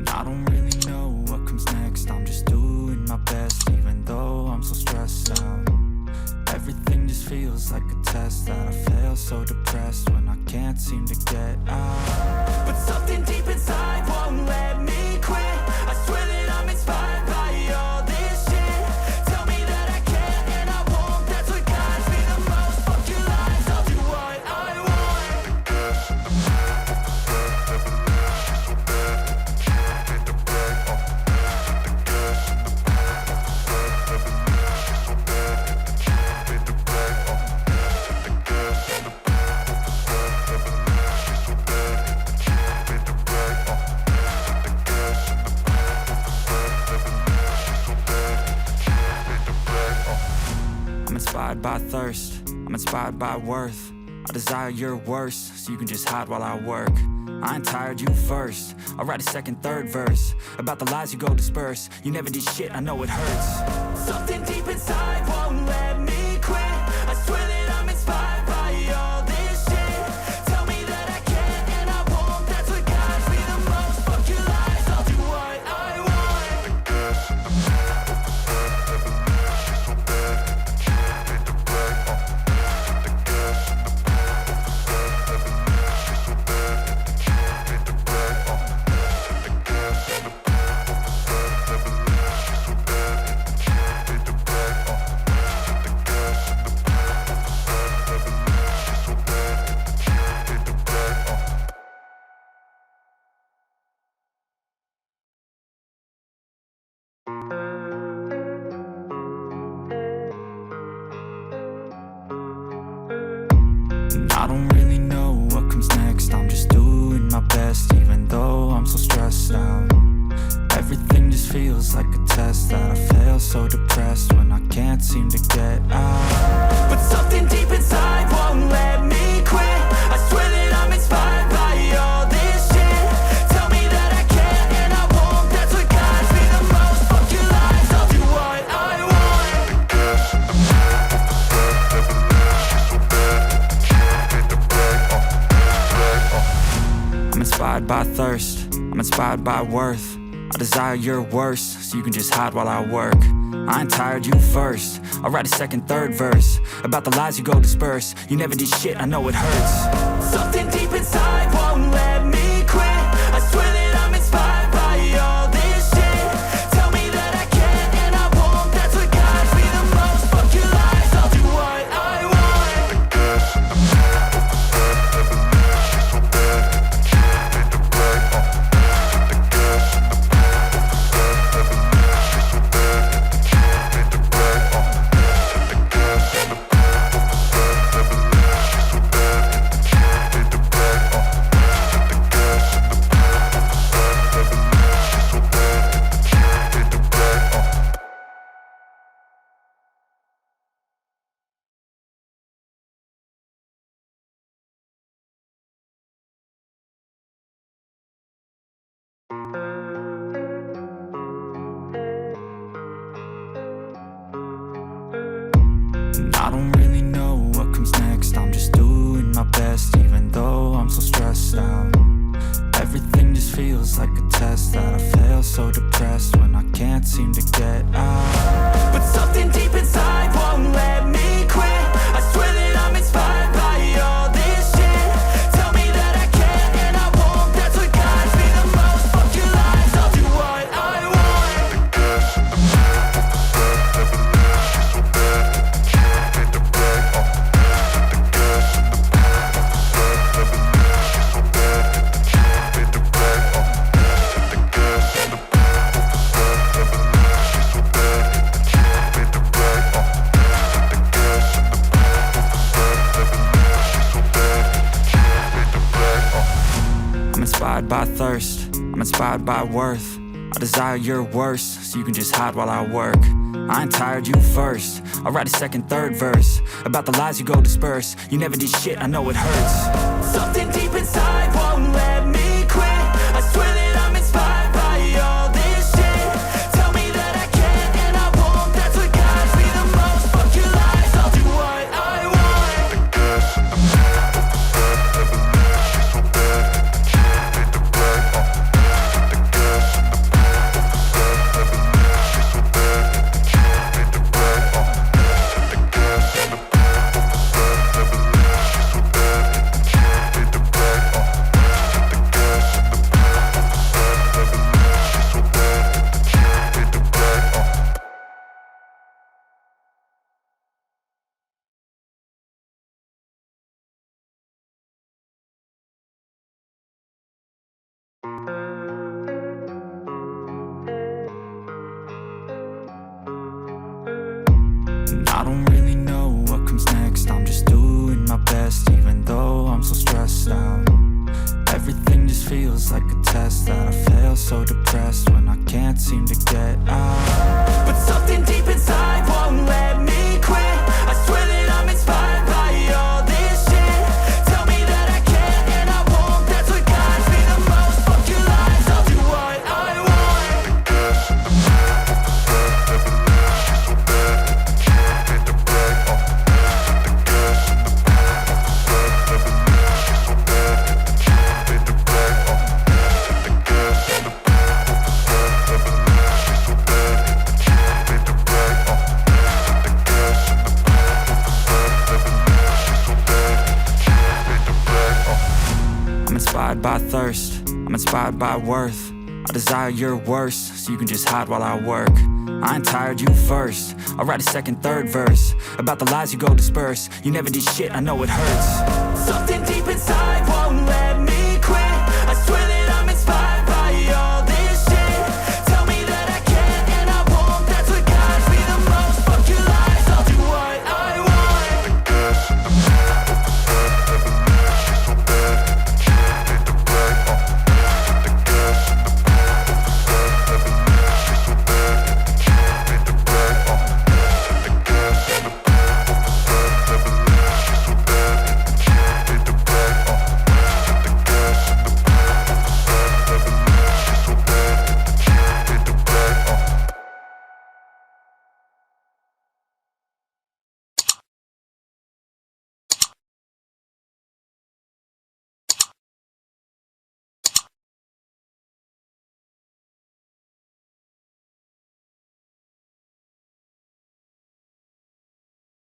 I don't really know what comes next. I'm just doing my best, even though I'm so stressed out. Everything just feels like a test that I fail, so depressed when I can't seem to get out. But something deep inside won't let me quit. I swear that I'm inspired by all this shit. Tell me that I can and I won't. That's what guides me the most. Fuck your lies, I'll do what I want. I'm inspired by thirst, I'm inspired by worth. I desire your worst, so you can just hide while I work. I ain't tired, you first. I'll write a second, third verse about the lies you go disperse. You never did shit, I know it hurts. Something deep inside won't let me quit. I swear that I'm inspired by all this shit. Tell me that I can and I won't. That's what guides me the most. Fuck your lies, I'll do what I want. I don't really know what comes next. I'm just doing my best, even though I'm so stressed out. Everything just feels like a test that I fail, so depressed when I can't seem to get out. But something deep inside won't let me quit. I swear that I'm inspired by all this shit. Tell me that I can and I won't. That's what guides me the most. Fuck your lies, I'll do what I want. I'm inspired by thirst, I'm inspired by worth. I desire your worst, so you can just hide while I work. I ain't tired, you first. I'll write a second, third verse about the lies you go disperse. You never did shit, I know it hurts. Something deep inside won't let me quit. I swear that I'm inspired by all this shit. Tell me that I can and I won't. That's what guides me the most. Fuck your lies, I'll do what I want. I don't really know what comes next. I'm just doing my best, even though I'm so stressed out. Everything just feels like a test that I fail, so depressed when I can't seem to get out. But something deep inside won't let me quit. I swear that I'm inspired by all this shit. Tell me that I can and I won't. That's what guides me the most. Fuck your lies, I'll do what I want. I'm inspired by thirst, I'm inspired by worth. I desire your worst, so you can just hide while I work. I ain't tired, you first. I'll write a second, third verse about the lies you go disperse. You never did shit, I know it hurts. Something deep inside won't let me quit. I swear that I'm inspired by all this shit. Tell me that I can and I won't. That's what guides me the most. Fuck your lies, I'll do what I want. best, even though I'm so stressed out. Everything just feels like a test that I fail, so depressed when I can't seem to get out. But something deep inside won't let me quit. I swear that I'm inspired by all this shit. Tell me that I can and I won't, that's what guides me the most. Fuck your lies, I'll do what I want. The gas in the back of the set, never leave, she's so bad that the can't hit the brake. The gas in the back of the set, never leave, she's so bad that the can't hit the brake. The gas in the back of the set, never leave, she's so bad that the can't hit the brake. The gas in the back of the set, never leave, she's so bad that the can't hit the brake. I'm inspired by thirst, I'm inspired by worth. I desire your worst, so you can just hide while I work. I ain't tired, you first. I'll write a second, third verse about the lies you go disperse. You never did shit, I know it hurts. Something deep inside won't let